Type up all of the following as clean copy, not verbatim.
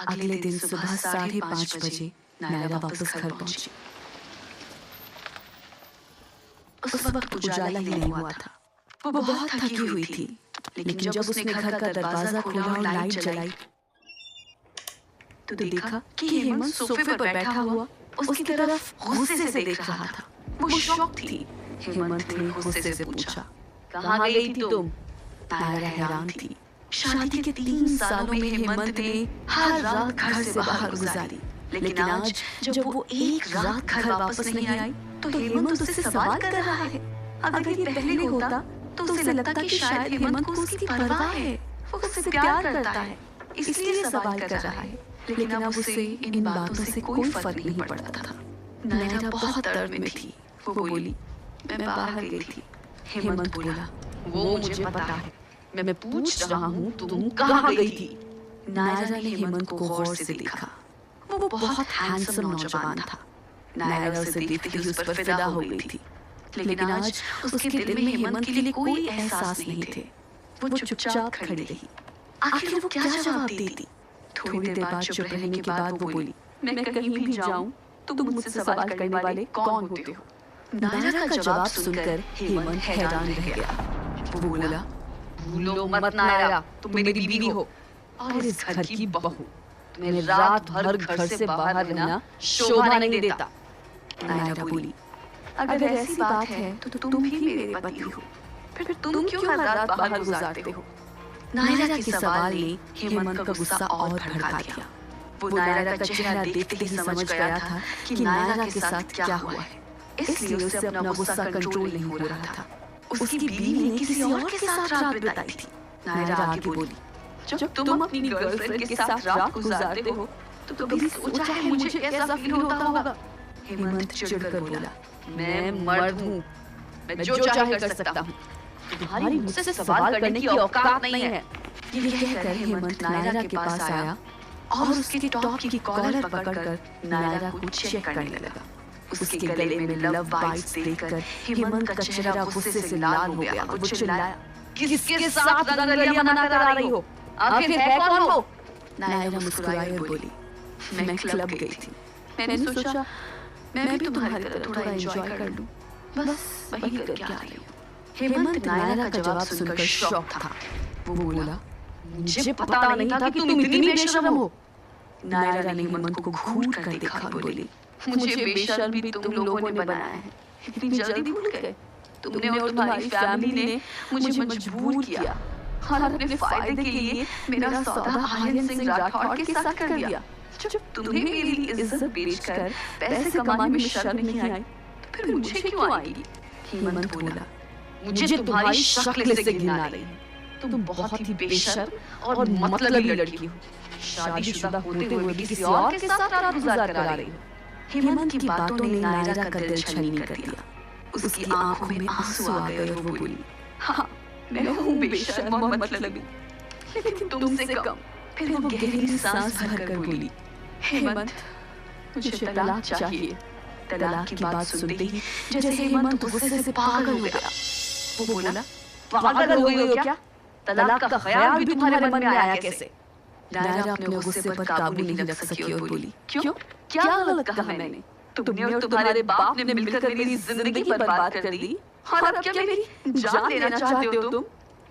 अगले दिन सुबह 5:30 बजे नायरा वापस घर पहुंची। उस वक्त उजाला ही नहीं हुआ था। वो बहुत थकी हुई थी, लेकिन जब उसने घर का दरवाजा खोला और लाइट जलाई तो देखा कि हेमंत सोफे पर बैठा हुआ उसकी तरफ गुस्से से देख रहा था। वो शॉक थी। हेमंत ने गुस्से से पूछा, कहाँ गई थी तुम? नायरा हैरान थी। शादी के 3 सालों में हेमंत ने हर रात घर से बाहर गुजारी, लेकिन आज जब वो एक रात घर वापस नहीं आई तो हेमंत उससे सवाल कर रहा है। अगर ये पहले होता तो उसे लगता कि शायद हेमंत को उसकी परवाह है, वो उससे प्यार करता है, इसलिए सवाल कर रहा है। लेकिन अब उसे इन बातों से कोई फर्क नहीं पड़ता था। नायरा बहुत दर्द में थी। वो बोली, मैं बाहर गई थी। हेमंत बोला, वो मुझे पता है, मैं पूछ रहा हूँ तुम कहाँ गई थी? नायरा ने हेमंत को गौर से देखा। वो बहुत हैंडसम नौजवान था। नायरा उसे देखते ही उस पर फिदा हो गई थी, लेकिन आज उसके दिल में हेमंत के लिए कोई एहसास नहीं थे। वो चुपचाप खड़ी रही। आखिर वो क्या जवाब देती? थोड़ी देर बाद चुप रहने के बाद वो बोली, मैं कहीं भी जाऊं तुम मुझसे सवाल करने वाले कौन होते हो? नायरा का जवाब सुनकर हेमंत हैरान रह गया। वो बोला, भूलो मत नायरा, तुम मेरी बीवी हो और इस घर की बहू। तुम्हें रात भर घर से बाहर रहना शोभा नहीं देता। नायरा बोली, अगर ऐसी बात है तो तुम ही मेरे पति हो, फिर तुम क्यों हर रात बाहर गुजारते हो? नायरा के सवाल ने हेमंत का गुस्सा और भड़का दिया। वो नायरा का चेहरा देखते ही समझ गया था कि नायरा के साथ क्या हुआ है, इसलिए उसे अपना गुस्सा कंट्रोल नहीं हो रहा था। उसकी बीवी ने किसी और के साथ रात बिताई थी। नायरा आगे बोली, जब तुम अपनी गर्लफ्रेंड के साथ रात गुजारते हो तो कभी सोचा है मुझे कैसा फील होता होगा? हेमंत चिढ़कर बोला, मैं मर्द हूँ, मैं जो चाहे कर सकता हूँ, तुम्हारी मुझसे सवाल करने की औकात नहीं है। ये कहकर हेमंत नायरा के पास आया और उसके टॉप की कॉलर पकड़कर नायरा को चेक करने लगा। उसके गले में लव बाइट्स देखकर हेमंत का चेहरा गुस्से से लाल हो गया। वो चिल्लाया, किसके साथ रंगरलियां मनाकर आ रही हो? आखिर है कौन वो? नायरा मुस्कुराई और बोली, मैं क्लब गई थी। मैंने सोचा मैं भी तुम्हारी तरह थोड़ा एंजॉय कर लूं, बस वही करके आ रही हूं। हेमंत नायरा का जवाब सुनकर शॉक था। वो बोला, मुझे पता नहीं था कि तुम इतनी बेशर्म हो। नायरा ने हेमंत को घूर कर देखा और बोली, मुझे बेशर्म भी तुम लोगों ने बनाया है। इतनी जल्दी भूल गए? तुमने और तुम्हारी फैमिली ने मुझे मजबूर किया और अपने फायदे के लिए मेरा सौदा आर्यन सिंह राठौड़ के साथ कर दिया। जब तुम्हें मेरी इज्जत बेचकर पैसे कमाने में शर्म नहीं आई तो फिर मुझे क्यों आएगी? हेमंत बोला, मुझे तुम्हारी शक्ल से घिन आ रही है। तुम बहुत ही बेशर्म और मतलबी लड़की हो। शादीशुदा होते हुए भी किसी और के साथ रात गुजार कर आ रही हो। हेमंत की बातों ने नायरा का दिल छलनी कर दिया। उसकी आंखों में आंसू आ गए और वो बोली, हाँ, मैं हूँ बेशर्म और मतलबी, लेकिन तुमसे कम। फिर वो गहरी सांस भरकर बोली, हेमंत, मुझे तलाक चाहिए। तलाक की बात सुनते ही जैसे हेमंत गुस्से से पागल हो गया। वो बोला, पागल हो गई हो क्या? तलाक का ख्याल भी तुम्हारे मन में आया कैसे? नायरा अपने गुस्से पर काबू नहीं रख सकी और बोली, क्यों? क्या गलत कहा मैंने? तुमने और तुम्हारे बाप ने मिलकर मेरी जिंदगी बर्बाद कर दी और अब क्या मेरी जान लेना चाहते हो तुम?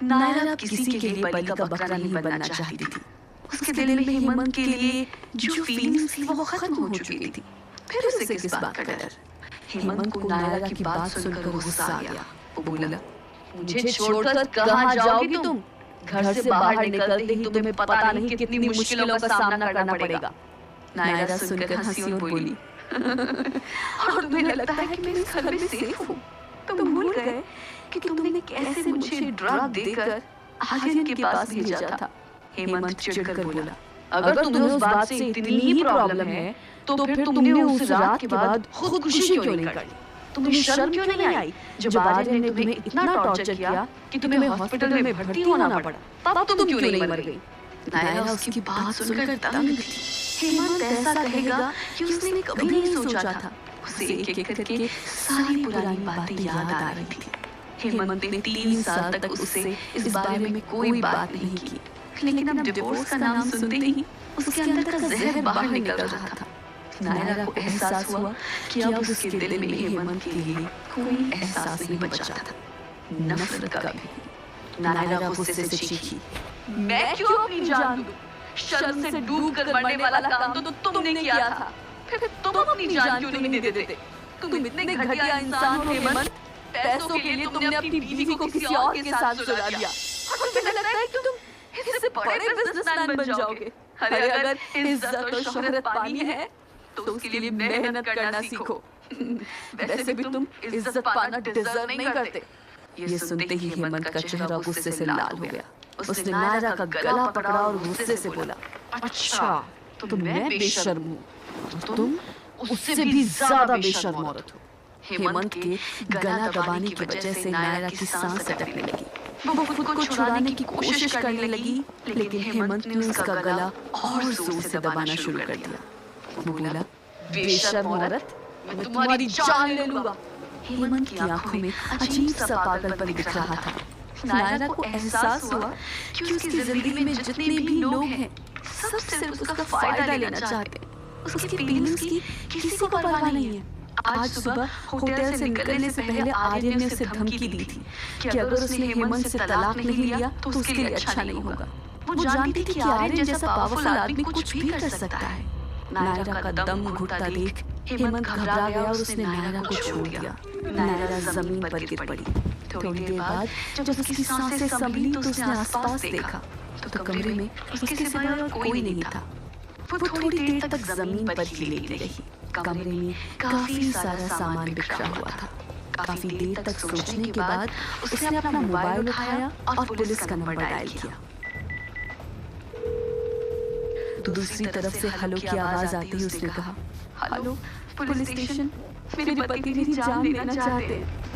नायरा किसी के लिए बलि का बकरा नहीं बनना चाहती थी। उसके दिल में हेमंत के लिए जो फीलिंग्स थी वो खत्म हो चुकी थी। फिर उसे किस बात का डर? हेमंत को नायरा की बात सुनकर गुस्सा आ गया। वो बोला, मुझे छोड़कर कहाँ जाओगी तुम? घर से बाहर निकलते ही तुम्हें पता नहीं कितनी मुश्किलों का सामना करना पड़ेगा। नायरा सुनकर हंसी और बोली, और तुम्हें लगता है कि मैं इस घर में सेफ हूँ? तुम भूल गए कि तुमने कैसे मुझे ड्रग देकर आर्यन के पास भेजा था? हेमंत चिढ़कर बोला, अगर तुम्हें उस बात से इतनी ही प्रॉब्लम है तो फिर तुमने उस रात के बाद खुदकुशी क्यों नहीं कर ली? तुम्हें शर्म क्यों नहीं आई जब आर्यन ने तुम्हें इतना टॉर्चर किया कि तुम्हें हॉस्पिटल में भर्ती होना पड़ा? तब तुम क्यों नहीं मर गई? नायरा उसकी बात सुनकर दंग थी। हेमंत ऐसा कहेगा कि उसने कभी नहीं सोचा था। उसे एक-एक करके सारी पुरानी बातें याद आ रही थी। हेमंत ने 3 साल तक उससे इस बारे में कोई बात नहीं की, लेकिन अब डिवोर्स का नाम सुनते ही उसके अंदर का जहर बाहर निकल रहा था। नायरा को एहसास हुआ कि अब उसके दिल में हेमंत के लिए कोई एहसास नहीं बचा था, नफरत का भी। नायरा गुस्से से चीखी, मैं क्यों अपनी जान दूं? शर्म से डूब कर मरने वाला काम तो तुमने किया था, फिर तुम अपनी जान क्यों नहीं देते? तुम इतने घटिया इंसान हो हेमंत, पैसों के लिए तुमने अपनी बीवी को किसी और के साथ सुला दिया और तुम्हें लगता है कि तुम इससे बड़े बिजनेसमैन बन जाओगे। अरे अगर इज्जत और शोहरत पानी है तो उसके लिए मेहनत करना सीखो। वैसे भी तुम इज्जत पाना डिजर्व नहीं करते। ये सुनते ही हेमंत का चेहरा गुस्से से लाल हो गया। उसने नायरा का गला पकड़ा और गुस्से से बोला, अच्छा तो मैं बेशर्म हूँ, तुम उससे भी ज्यादा बेशर्म औरत हो। हेमंत के गला दबाने की वजह से नायरा की सांस अटकने लगी। वो खुद को छुड़ाने की कोशिश करने लगी, लेकिन हेमंत ने उसका गला और जोर से दबाना शुरू कर दिया। वो बोला, बेशर्म औरत, मैं तुम्हारी जान ले लूंगा। हेमंत की आंखों में अजीब सा पागलपन दिख रहा था। नायरा को एहसास हुआ कि उसकी जिंदगी में जितने भी लोग हैं, सब सिर्फ उसका फायदा लेना चाहते हैं। उसकी फीलिंग्स की किसी को परवाह नहीं है। आज सुबह होटल से निकलने से पहले आर्यन ने उसे धमकी दी थी कि अगर उसने हेमंत से तलाक नहीं लिया तो उसके लिए अच्छा नहीं होगा। वो जानती थी कि आर्यन जैसा पावरफुल आदमी कुछ भी कर सकता है। नायरा का दम घुटता देख हेमंत घबरा गया और उसने नायरा को छोड़ दिया। नायरा जमीन पर गिर पड़ी। थोड़ी देर बाद जब उसकी सांसें संभली तो उसने आसपास देखा तो कमरे में उसके सिवाय और कोई नहीं था। वो थोड़ी देर तक जमीन पर ही लेटी रही। कमरे में काफी सारा सामान बिखरा हुआ था। काफी देर तक सोचने के बाद उसने अपना मोबाइल उठाया और पुलिस का नंबर डायल किया। दूसरी तरफ से हेलो की आवाज आते ही उसने कहा, हेलो पुलिस स्टेशन, मेरे पति मेरी जान लेना चाहते हैं।